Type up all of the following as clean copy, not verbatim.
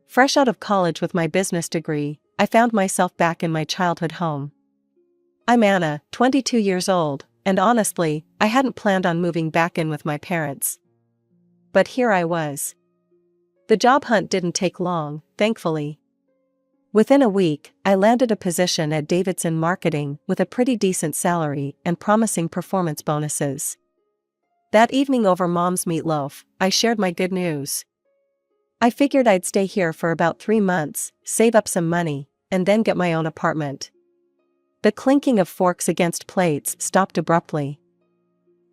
Fresh out of college with my business degree, I found myself back in my childhood home. I'm Anna, 22 years old, and honestly, I hadn't planned on moving back in with my parents. But here I was. The job hunt didn't take long, thankfully. Within a week, I landed a position at Babysit marketing with a pretty decent salary and promising performance bonuses. That evening over Mom's meatloaf, I shared my good news. I figured I'd stay here for about 3 months, save up some money, and then get my own apartment. The clinking of forks against plates stopped abruptly.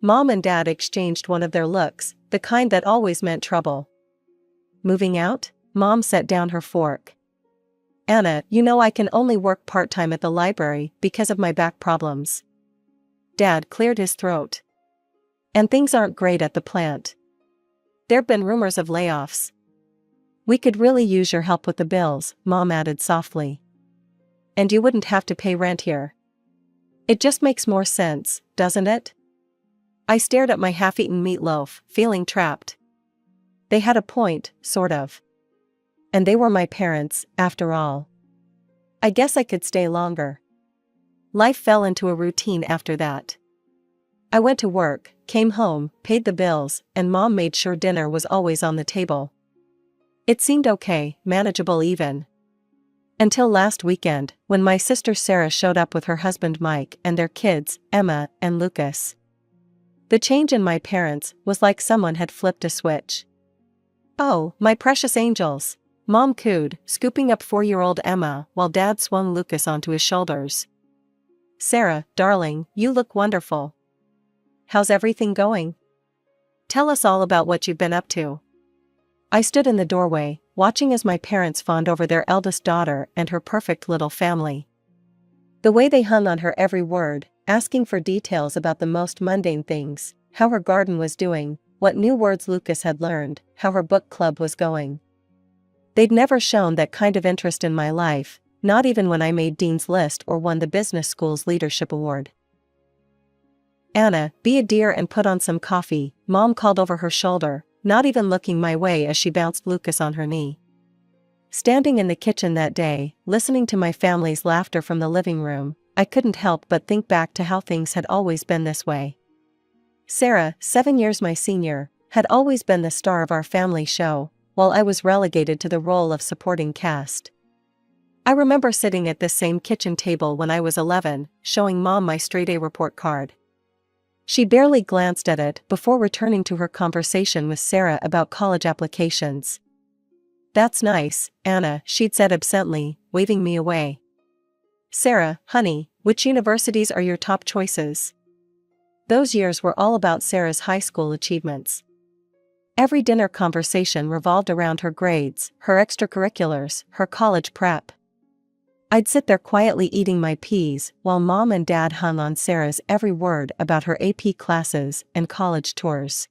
Mom and Dad exchanged one of their looks, the kind that always meant trouble. Moving out? Mom set down her fork. Anna, you know I can only work part-time at the library because of my back problems. Dad cleared his throat. And things aren't great at the plant. There've been rumors of layoffs. We could really use your help with the bills, Mom added softly. And you wouldn't have to pay rent here. It just makes more sense, doesn't it? I stared at my half-eaten meatloaf, feeling trapped. They had a point, sort of. And they were my parents, after all. I guess I could stay longer. Life fell into a routine after that. I went to work, came home, paid the bills, and Mom made sure dinner was always on the table. It seemed okay, manageable even. Until last weekend, when my sister Sarah showed up with her husband Mike and their kids, Emma and Lucas. The change in my parents was like someone had flipped a switch. "Oh, my precious angels," Mom cooed, scooping up 4-year-old Emma while Dad swung Lucas onto his shoulders. "Sarah, darling, you look wonderful. How's everything going? Tell us all about what you've been up to." I stood in the doorway, watching as my parents fawned over their eldest daughter and her perfect little family. The way they hung on her every word, asking for details about the most mundane things, how her garden was doing, what new words Lucas had learned, how her book club was going. They'd never shown that kind of interest in my life, not even when I made Dean's List or won the business school's leadership award. "Anna, be a dear and put on some coffee," Mom called over her shoulder, not even looking my way as she bounced Lucas on her knee. Standing in the kitchen that day, listening to my family's laughter from the living room, I couldn't help but think back to how things had always been this way. Sarah, 7 years my senior, had always been the star of our family show, while I was relegated to the role of supporting cast. I remember sitting at this same kitchen table when I was 11, showing Mom my straight-A report card. She barely glanced at it before returning to her conversation with Sarah about college applications. "That's nice, Anna," she'd said absently, waving me away. "Sarah, honey, which universities are your top choices?" Those years were all about Sarah's high school achievements. Every dinner conversation revolved around her grades, her extracurriculars, her college prep. I'd sit there quietly eating my peas while Mom and Dad hung on Sarah's every word about her AP classes and college tours.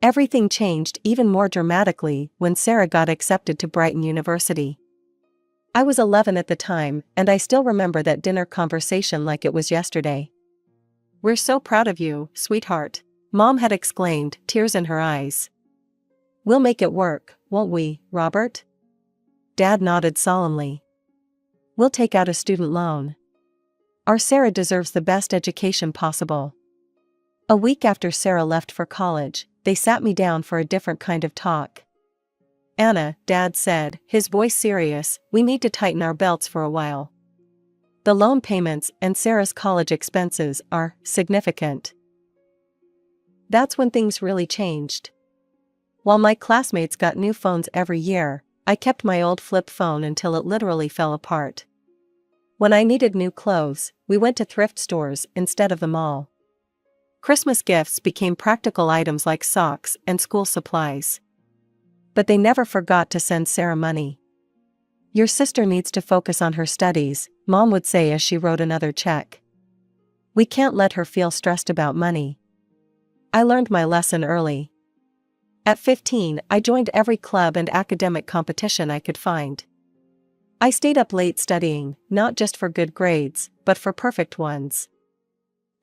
Everything changed even more dramatically when Sarah got accepted to Brighton University. I was 11 at the time, and I still remember that dinner conversation like it was yesterday. "We're so proud of you, sweetheart," Mom had exclaimed, tears in her eyes. "We'll make it work, won't we, Robert?" Dad nodded solemnly. "We'll take out a student loan. Our Sarah deserves the best education possible." A week after Sarah left for college, they sat me down for a different kind of talk. "Anna," Dad said, his voice serious, "we need to tighten our belts for a while. The loan payments and Sarah's college expenses are significant." That's when things really changed. While my classmates got new phones every year, I kept my old flip phone until it literally fell apart. When I needed new clothes, we went to thrift stores instead of the mall. Christmas gifts became practical items like socks and school supplies. But they never forgot to send Sarah money. "Your sister needs to focus on her studies," Mom would say as she wrote another check. "We can't let her feel stressed about money." I learned my lesson early. At 15, I joined every club and academic competition I could find. I stayed up late studying, not just for good grades, but for perfect ones.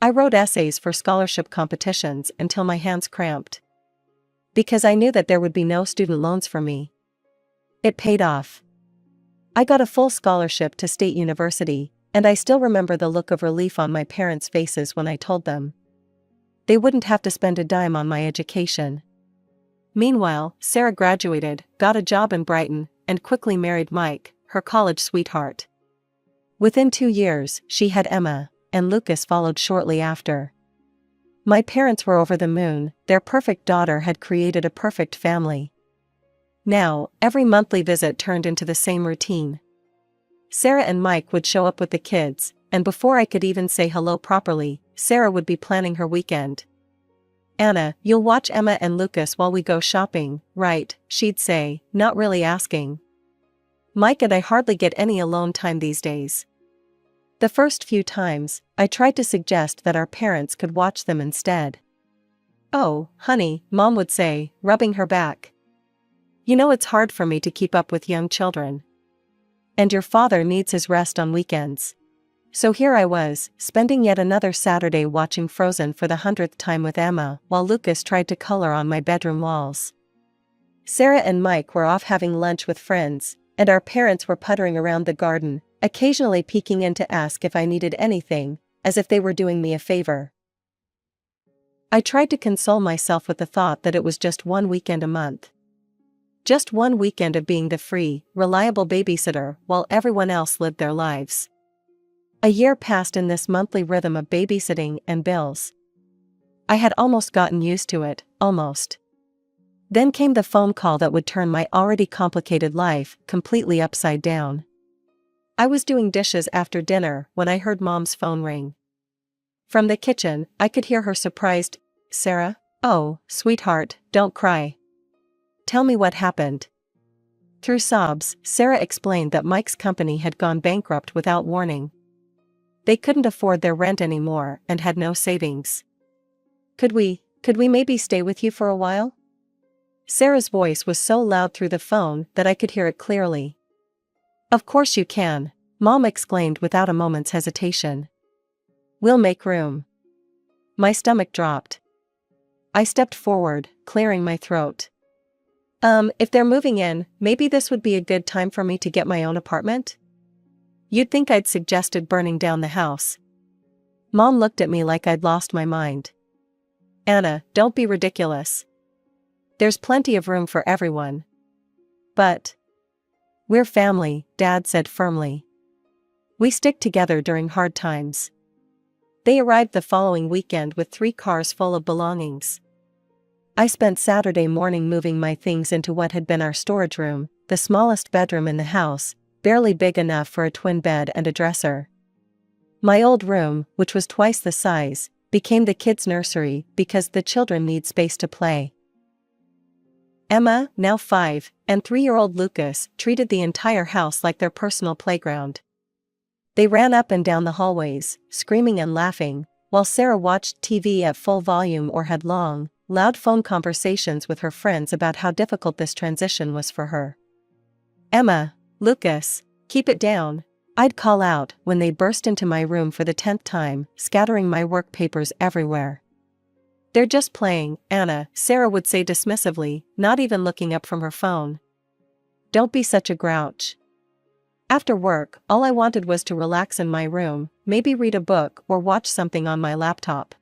I wrote essays for scholarship competitions until my hands cramped. Because I knew that there would be no student loans for me. It paid off. I got a full scholarship to State University, and I still remember the look of relief on my parents' faces when I told them. They wouldn't have to spend a dime on my education. Meanwhile, Sarah graduated, got a job in Brighton, and quickly married Mike, her college sweetheart. Within 2 years, she had Emma, and Lucas followed shortly after. My parents were over the moon. Their perfect daughter had created a perfect family. Now, every monthly visit turned into the same routine. Sarah and Mike would show up with the kids, and before I could even say hello properly, Sarah would be planning her weekend. "Anna, you'll watch Emma and Lucas while we go shopping, right?" she'd say, not really asking. Mike and I hardly get any alone time these days. The first few times, I tried to suggest that our parents could watch them instead. "Oh, honey," Mom would say, rubbing her back. "You know it's hard for me to keep up with young children. And your father needs his rest on weekends." So here I was, spending yet another Saturday watching Frozen for the 100th time with Emma, while Lucas tried to color on my bedroom walls. Sarah and Mike were off having lunch with friends, and our parents were puttering around the garden, occasionally peeking in to ask if I needed anything, as if they were doing me a favor. I tried to console myself with the thought that it was just one weekend a month. Just one weekend of being the free, reliable babysitter while everyone else lived their lives. A year passed in this monthly rhythm of babysitting and bills. I had almost gotten used to it, almost. Then came the phone call that would turn my already complicated life completely upside down. I was doing dishes after dinner when I heard Mom's phone ring. From the kitchen, I could hear her surprised, "Sarah? Oh, sweetheart, don't cry. Tell me what happened." Through sobs, Sarah explained that Mike's company had gone bankrupt without warning. They couldn't afford their rent anymore and had no savings. Could we maybe stay with you for a while?" Sarah's voice was so loud through the phone that I could hear it clearly. "Of course you can," Mom exclaimed without a moment's hesitation. "We'll make room." My stomach dropped. I stepped forward, clearing my throat. If they're moving in, maybe this would be a good time for me to get my own apartment?" You'd think I'd suggested burning down the house. Mom looked at me like I'd lost my mind. "Anna, don't be ridiculous. There's plenty of room for everyone." "But we're family," Dad said firmly. "We stick together during hard times." They arrived the following weekend with 3 cars full of belongings. I spent Saturday morning moving my things into what had been our storage room, the smallest bedroom in the house, barely big enough for a twin bed and a dresser. My old room, which was twice the size, became the kids' nursery because the children need space to play. Emma, now 5, and 3-year-old Lucas treated the entire house like their personal playground. They ran up and down the hallways, screaming and laughing, while Sarah watched TV at full volume or had long, loud phone conversations with her friends about how difficult this transition was for her. "Emma, Lucas, keep it down," I'd call out when they burst into my room for the 10th time, scattering my work papers everywhere. "They're just playing, Anna," Sarah would say dismissively, not even looking up from her phone. "Don't be such a grouch." After work, all I wanted was to relax in my room, maybe read a book or watch something on my laptop.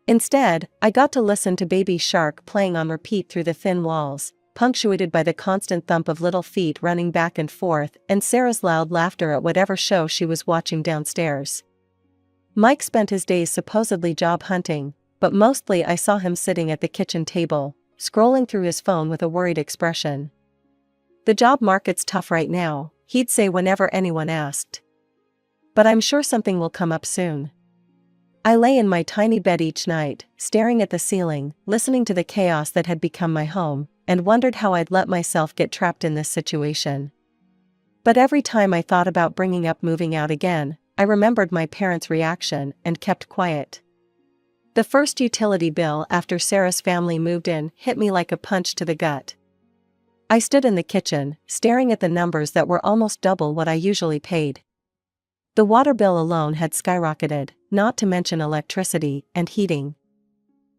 Instead, I got to listen to Baby Shark playing on repeat through the thin walls, punctuated by the constant thump of little feet running back and forth and Sarah's loud laughter at whatever show she was watching downstairs. Mike spent his days supposedly job hunting, but mostly I saw him sitting at the kitchen table, scrolling through his phone with a worried expression. "The job market's tough right now," he'd say whenever anyone asked. "But I'm sure something will come up soon." I lay in my tiny bed each night, staring at the ceiling, listening to the chaos that had become my home, and wondered how I'd let myself get trapped in this situation. But every time I thought about bringing up moving out again, I remembered my parents' reaction and kept quiet. The first utility bill after Sarah's family moved in hit me like a punch to the gut. I stood in the kitchen, staring at the numbers that were almost double what I usually paid. The water bill alone had skyrocketed, not to mention electricity and heating.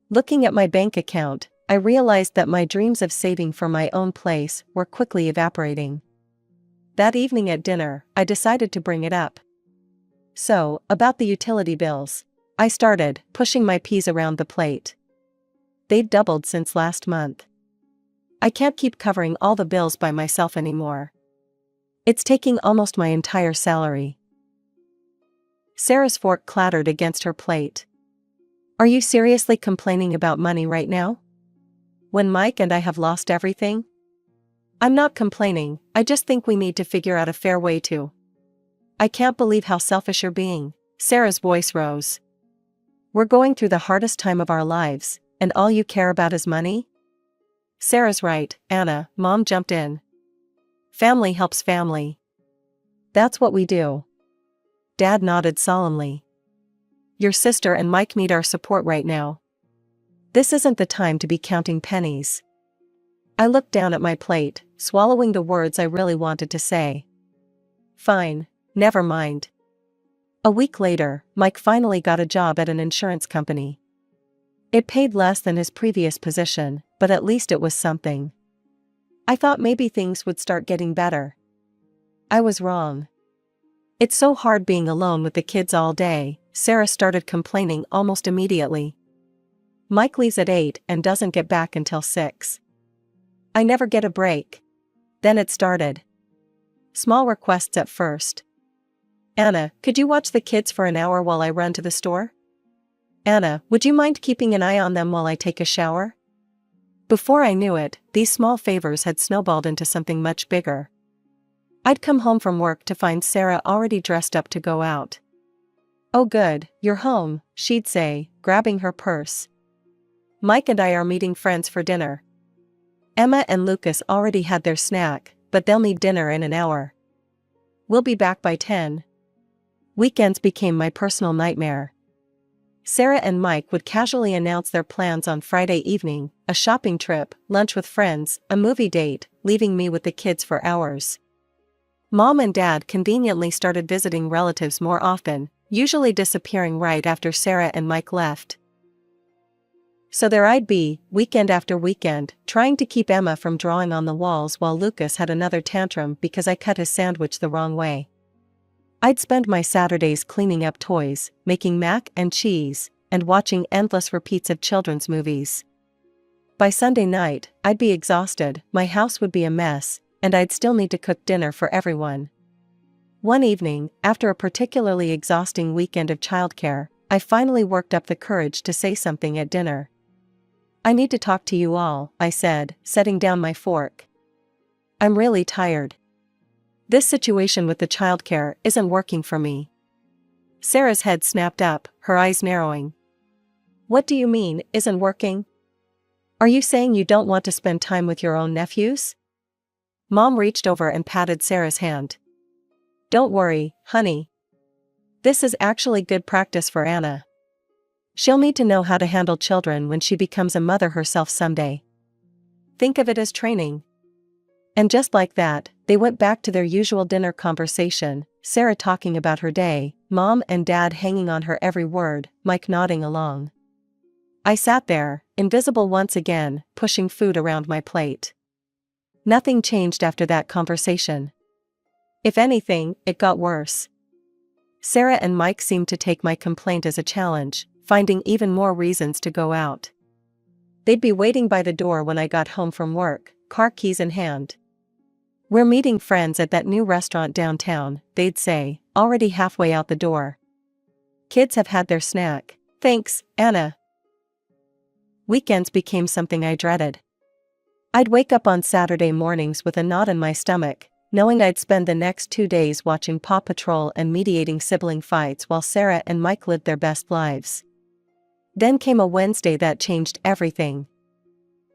Looking at my bank account, I realized that my dreams of saving for my own place were quickly evaporating. That evening at dinner, I decided to bring it up. "So, about the utility bills," I started, pushing my peas around the plate. "They've doubled since last month. I can't keep covering all the bills by myself anymore. It's taking almost my entire salary." Sarah's fork clattered against her plate. "Are you seriously complaining about money right now? When Mike and I have lost everything?" "I'm not complaining, I just think we need to figure out a fair way to." "I can't believe how selfish you're being." Sarah's voice rose. "We're going through the hardest time of our lives, and all you care about is money?" "Sarah's right, Anna," Mom jumped in. "Family helps family. That's what we do." Dad nodded solemnly. "Your sister and Mike need our support right now. This isn't the time to be counting pennies." I looked down at my plate, swallowing the words I really wanted to say. "Fine, never mind." A week later, Mike finally got a job at an insurance company. It paid less than his previous position, but at least it was something. I thought maybe things would start getting better. I was wrong. "It's so hard being alone with the kids all day," Sarah started complaining almost immediately. "Mike leaves at 8 and doesn't get back until 6. I never get a break." Then it started. Small requests at first. "Anna, could you watch the kids for an hour while I run to the store?" "Anna, would you mind keeping an eye on them while I take a shower?" Before I knew it, these small favors had snowballed into something much bigger. I'd come home from work to find Sarah already dressed up to go out. "Oh good, you're home," she'd say, grabbing her purse. "Mike and I are meeting friends for dinner. Emma and Lucas already had their snack, but they'll need dinner in an hour. We'll be back by 10. Weekends became my personal nightmare. Sarah and Mike would casually announce their plans on Friday evening, a shopping trip, lunch with friends, a movie date, leaving me with the kids for hours. Mom and Dad conveniently started visiting relatives more often, usually disappearing right after Sarah and Mike left. So there I'd be, weekend after weekend, trying to keep Emma from drawing on the walls while Lucas had another tantrum because I cut his sandwich the wrong way. I'd spend my Saturdays cleaning up toys, making mac and cheese, and watching endless repeats of children's movies. By Sunday night, I'd be exhausted, my house would be a mess, and I'd still need to cook dinner for everyone. One evening, after a particularly exhausting weekend of childcare, I finally worked up the courage to say something at dinner. "I need to talk to you all," I said, setting down my fork. "I'm really tired. This situation with the childcare isn't working for me." Sarah's head snapped up, her eyes narrowing. "What do you mean, isn't working? Are you saying you don't want to spend time with your own nephews?" Mom reached over and patted Sarah's hand. "Don't worry, honey. This is actually good practice for Anna. She'll need to know how to handle children when she becomes a mother herself someday. Think of it as training." And just like that, they went back to their usual dinner conversation, Sarah talking about her day, Mom and Dad hanging on her every word, Mike nodding along. I sat there, invisible once again, pushing food around my plate. Nothing changed after that conversation. If anything, it got worse. Sarah and Mike seemed to take my complaint as a challenge, finding even more reasons to go out. They'd be waiting by the door when I got home from work, car keys in hand. "We're meeting friends at that new restaurant downtown," they'd say, already halfway out the door. "Kids have had their snack. Thanks, Anna." Weekends became something I dreaded. I'd wake up on Saturday mornings with a knot in my stomach, knowing I'd spend the next 2 days watching Paw Patrol and mediating sibling fights while Sarah and Mike lived their best lives. Then came a Wednesday that changed everything.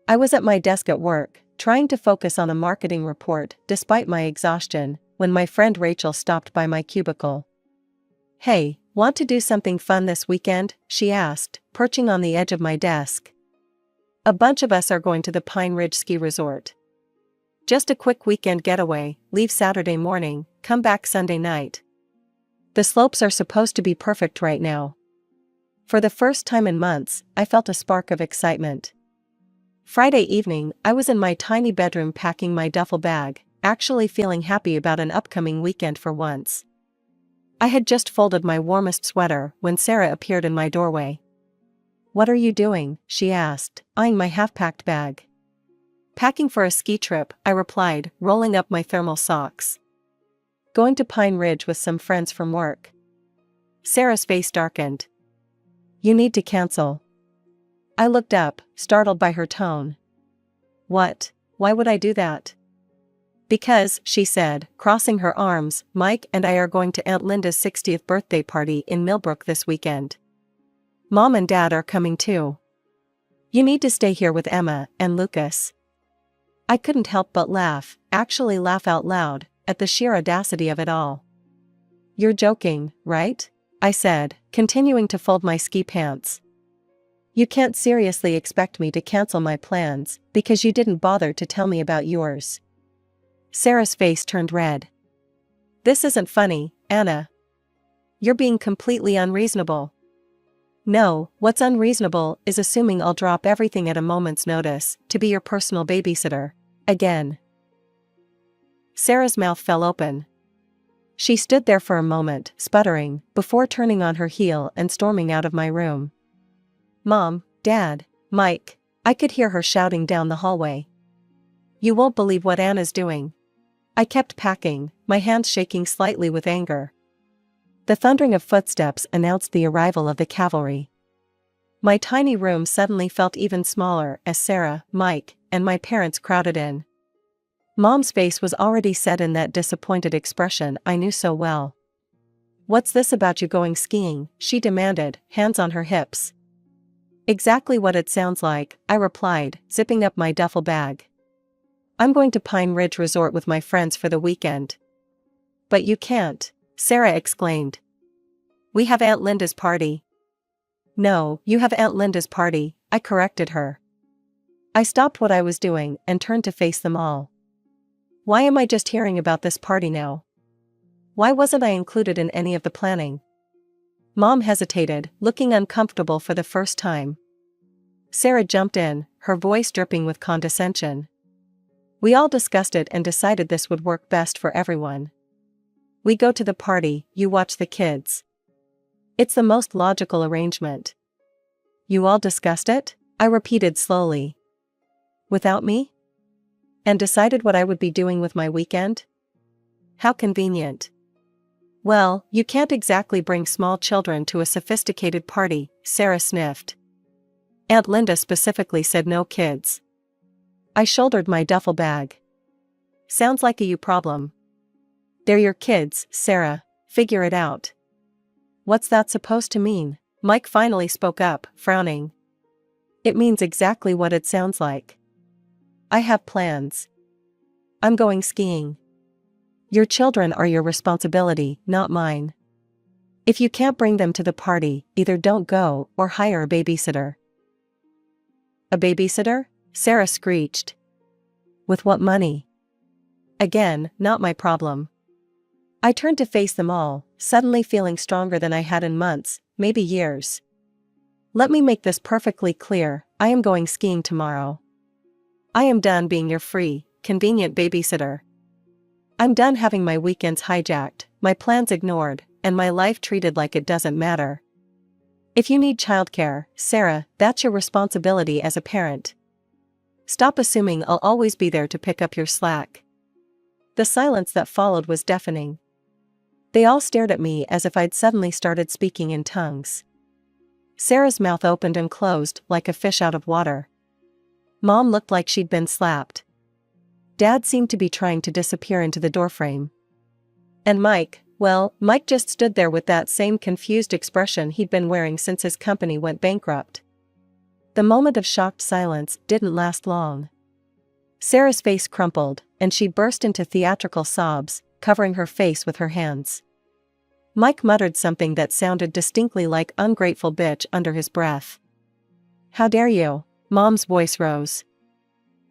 I was at my desk at work, trying to focus on a marketing report despite my exhaustion, when my friend Rachel stopped by my cubicle. "Hey, want to do something fun this weekend?" she asked, perching on the edge of my desk. "A bunch of us are going to the Pine Ridge Ski Resort. Just a quick weekend getaway, leave Saturday morning, come back Sunday night. The slopes are supposed to be perfect right now." For the first time in months, I felt a spark of excitement. Friday evening, I was in my tiny bedroom packing my duffel bag, actually feeling happy about an upcoming weekend for once. I had just folded my warmest sweater when Sarah appeared in my doorway. "What are you doing?" she asked, eyeing my half-packed bag. "Packing for a ski trip," I replied, rolling up my thermal socks. "Going to Pine Ridge with some friends from work." Sarah's face darkened. "You need to cancel." I looked up, startled by her tone. "What? Why would I do that?" "Because," she said, crossing her arms, "Mike and I are going to Aunt Linda's 60th birthday party in Millbrook this weekend. Mom and Dad are coming too. You need to stay here with Emma and Lucas." I couldn't help but laugh, actually laugh out loud, at the sheer audacity of it all. "You're joking, right?" I said, continuing to fold my ski pants. "You can't seriously expect me to cancel my plans because you didn't bother to tell me about yours." Sarah's face turned red. "This isn't funny, Anna. You're being completely unreasonable." "No, what's unreasonable is assuming I'll drop everything at a moment's notice to be your personal babysitter. Again." Sarah's mouth fell open. She stood there for a moment, sputtering, before turning on her heel and storming out of my room. "Mom, Dad, Mike," I could hear her shouting down the hallway. "You won't believe what Anna's doing." I kept packing, my hands shaking slightly with anger. The thundering of footsteps announced the arrival of the cavalry. My tiny room suddenly felt even smaller as Sarah, Mike, and my parents crowded in. Mom's face was already set in that disappointed expression I knew so well. "What's this about you going skiing?" she demanded, hands on her hips. "Exactly what it sounds like," I replied, zipping up my duffel bag. "I'm going to Pine Ridge Resort with my friends for the weekend." "But you can't," Sarah exclaimed. "We have Aunt Linda's party." "No, you have Aunt Linda's party," I corrected her. I stopped what I was doing and turned to face them all. Why am I just hearing about this party now? Why wasn't I included in any of the planning? Mom hesitated, looking uncomfortable for the first time. Sarah jumped in, her voice dripping with condescension. "We all discussed it and decided this would work best for everyone. We go to the party, you watch the kids. It's the most logical arrangement." "You all discussed it?" I repeated slowly. "Without me? And decided what I would be doing with my weekend? How convenient." "Well, you can't exactly bring small children to a sophisticated party," Sarah sniffed. "Aunt Linda specifically said no kids." I shouldered my duffel bag. "Sounds like a you problem." "They're your kids, Sarah. Figure it out." "What's that supposed to mean?" Mike finally spoke up, frowning. "It means exactly what it sounds like. I have plans. I'm going skiing. Your children are your responsibility, not mine. If you can't bring them to the party, either don't go or hire a babysitter." "A babysitter?" Sarah screeched. "With what money?" Again, not my problem. I turned to face them all, suddenly feeling stronger than I had in months, maybe years. "Let me make this perfectly clear, I am going skiing tomorrow. I am done being your free, convenient babysitter. I'm done having my weekends hijacked, my plans ignored, and my life treated like it doesn't matter. If you need childcare, Sarah, that's your responsibility as a parent. Stop assuming I'll always be there to pick up your slack." The silence that followed was deafening. They all stared at me as if I'd suddenly started speaking in tongues. Sarah's mouth opened and closed like a fish out of water. Mom looked like she'd been slapped. Dad seemed to be trying to disappear into the doorframe. And Mike, well, Mike just stood there with that same confused expression he'd been wearing since his company went bankrupt. The moment of shocked silence didn't last long. Sarah's face crumpled, and she burst into theatrical sobs, covering her face with her hands. Mike muttered something that sounded distinctly like "ungrateful bitch" under his breath. "How dare you?" Mom's voice rose.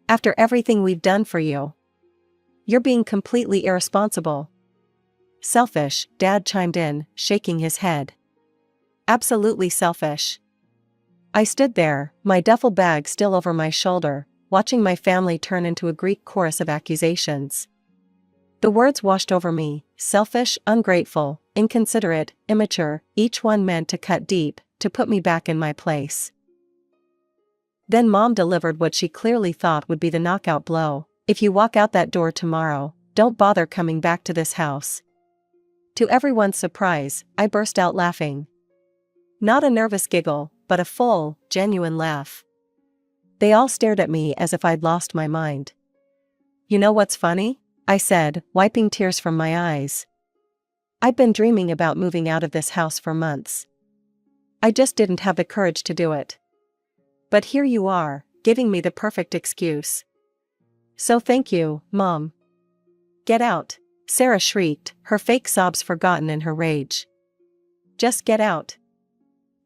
"After everything we've done for you. You're being completely irresponsible." "Selfish," Dad chimed in, shaking his head. "Absolutely selfish." I stood there, my duffel bag still over my shoulder, watching my family turn into a Greek chorus of accusations. The words washed over me: selfish, ungrateful, inconsiderate, immature, each one meant to cut deep, to put me back in my place. Then Mom delivered what she clearly thought would be the knockout blow: if you walk out that door tomorrow, don't bother coming back to this house. To everyone's surprise, I burst out laughing. Not a nervous giggle, but a full, genuine laugh. They all stared at me as if I'd lost my mind. "You know what's funny?" I said, wiping tears from my eyes. "I've been dreaming about moving out of this house for months. I just didn't have the courage to do it. But here you are, giving me the perfect excuse. So thank you, Mom." "Get out," Sarah shrieked, her fake sobs forgotten in her rage. "Just get out."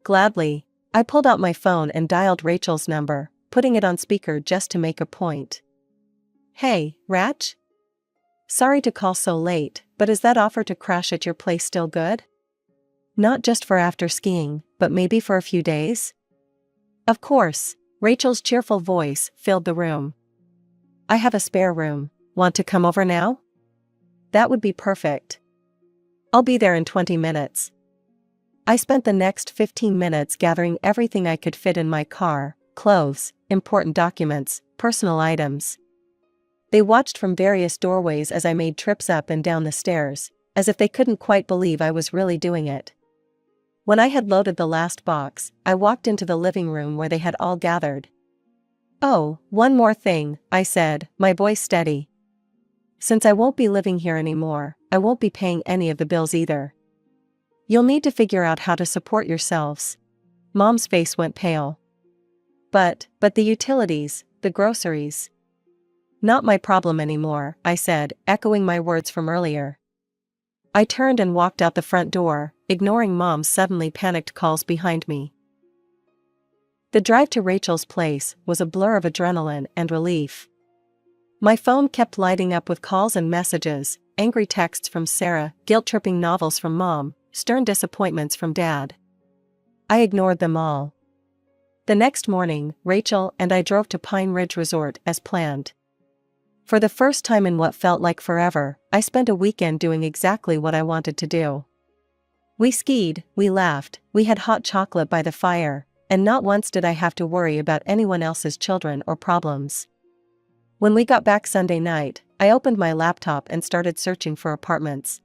Gladly, I pulled out my phone and dialed Rachel's number, putting it on speaker just to make a point. "Hey, Rach? Sorry to call so late, but is that offer to crash at your place still good? Not just for after skiing, but maybe for a few days?" "Of course," Rachel's cheerful voice filled the room. "I have a spare room. Want to come over now?" "That would be perfect. I'll be there in 20 minutes. I spent the next 15 minutes gathering everything I could fit in my car: clothes, important documents, personal items. They watched from various doorways as I made trips up and down the stairs, as if they couldn't quite believe I was really doing it. When I had loaded the last box, I walked into the living room where they had all gathered. "Oh, one more thing," I said, my voice steady. "Since I won't be living here anymore, I won't be paying any of the bills either. You'll need to figure out how to support yourselves." Mom's face went pale. But the utilities, the groceries." "Not my problem anymore," I said, echoing my words from earlier. I turned and walked out the front door, ignoring Mom's suddenly panicked calls behind me. The drive to Rachel's place was a blur of adrenaline and relief. My phone kept lighting up with calls and messages, angry texts from Sarah, guilt-tripping novels from Mom, stern disappointments from Dad. I ignored them all. The next morning, Rachel and I drove to Pine Ridge Resort as planned. For the first time in what felt like forever, I spent a weekend doing exactly what I wanted to do. We skied, we laughed, we had hot chocolate by the fire, and not once did I have to worry about anyone else's children or problems. When we got back Sunday night, I opened my laptop and started searching for apartments.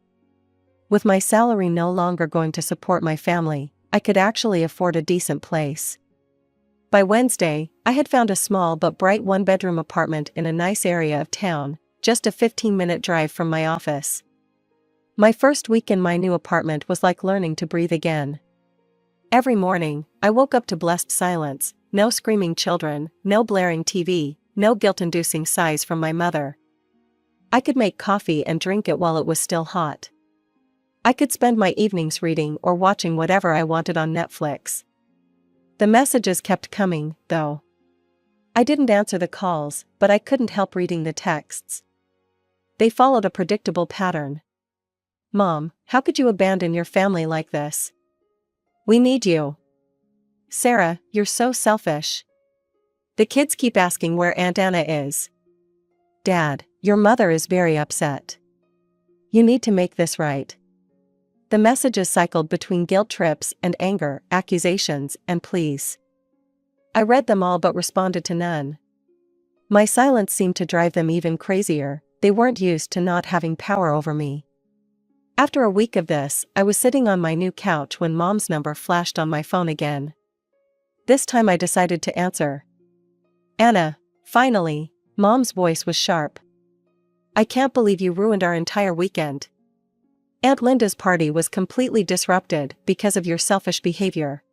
With my salary no longer going to support my family, I could actually afford a decent place. By Wednesday, I had found a small but bright one-bedroom apartment in a nice area of town, just a 15-minute drive from my office. My first week in my new apartment was like learning to breathe again. Every morning, I woke up to blessed silence: no screaming children, no blaring TV, no guilt-inducing sighs from my mother. I could make coffee and drink it while it was still hot. I could spend my evenings reading or watching whatever I wanted on Netflix. The messages kept coming, though. I didn't answer the calls, but I couldn't help reading the texts. They followed a predictable pattern. "Mom, how could you abandon your family like this? We need you. Sarah, you're so selfish. The kids keep asking where Aunt Anna is. Dad, your mother is very upset. You need to make this right." The messages cycled between guilt trips and anger, accusations, and pleas. I read them all but responded to none. My silence seemed to drive them even crazier. They weren't used to not having power over me. After a week of this, I was sitting on my new couch when Mom's number flashed on my phone again. This time I decided to answer. "Anna, finally." Mom's voice was sharp. "I can't believe you ruined our entire weekend. Aunt Linda's party was completely disrupted because of your selfish behavior.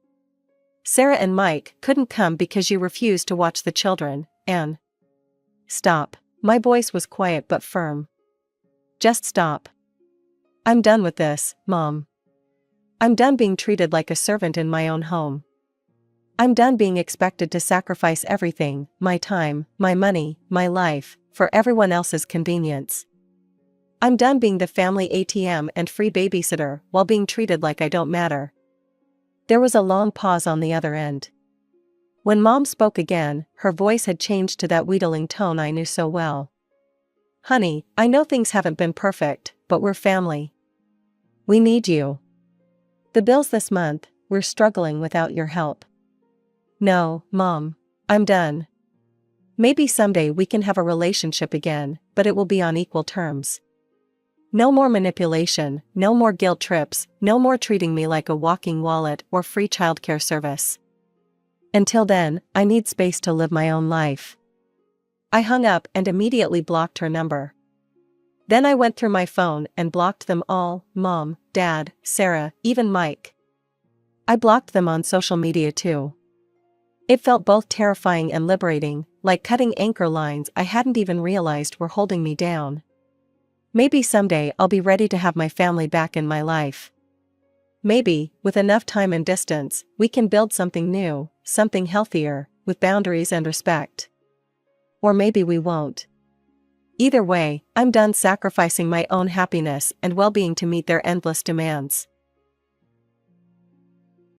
Sarah and Mike couldn't come because you refused to watch the children, and..." "Stop." My voice was quiet but firm. "Just stop. I'm done with this, Mom. I'm done being treated like a servant in my own home. I'm done being expected to sacrifice everything, my time, my money, my life, for everyone else's convenience. I'm done being the family ATM and free babysitter while being treated like I don't matter." There was a long pause on the other end. When Mom spoke again, her voice had changed to that wheedling tone I knew so well. "Honey, I know things haven't been perfect, but we're family. We need you. The bills this month, we're struggling without your help." "No, Mom. I'm done. Maybe someday we can have a relationship again, but it will be on equal terms. No more manipulation, no more guilt trips, no more treating me like a walking wallet or free childcare service. Until then, I need space to live my own life." I hung up and immediately blocked her number. Then I went through my phone and blocked them all: Mom, Dad, Sarah, even Mike. I blocked them on social media too. It felt both terrifying and liberating, like cutting anchor lines I hadn't even realized were holding me down. Maybe someday I'll be ready to have my family back in my life. Maybe, with enough time and distance, we can build something new, something healthier, with boundaries and respect. Or maybe we won't. Either way, I'm done sacrificing my own happiness and well-being to meet their endless demands.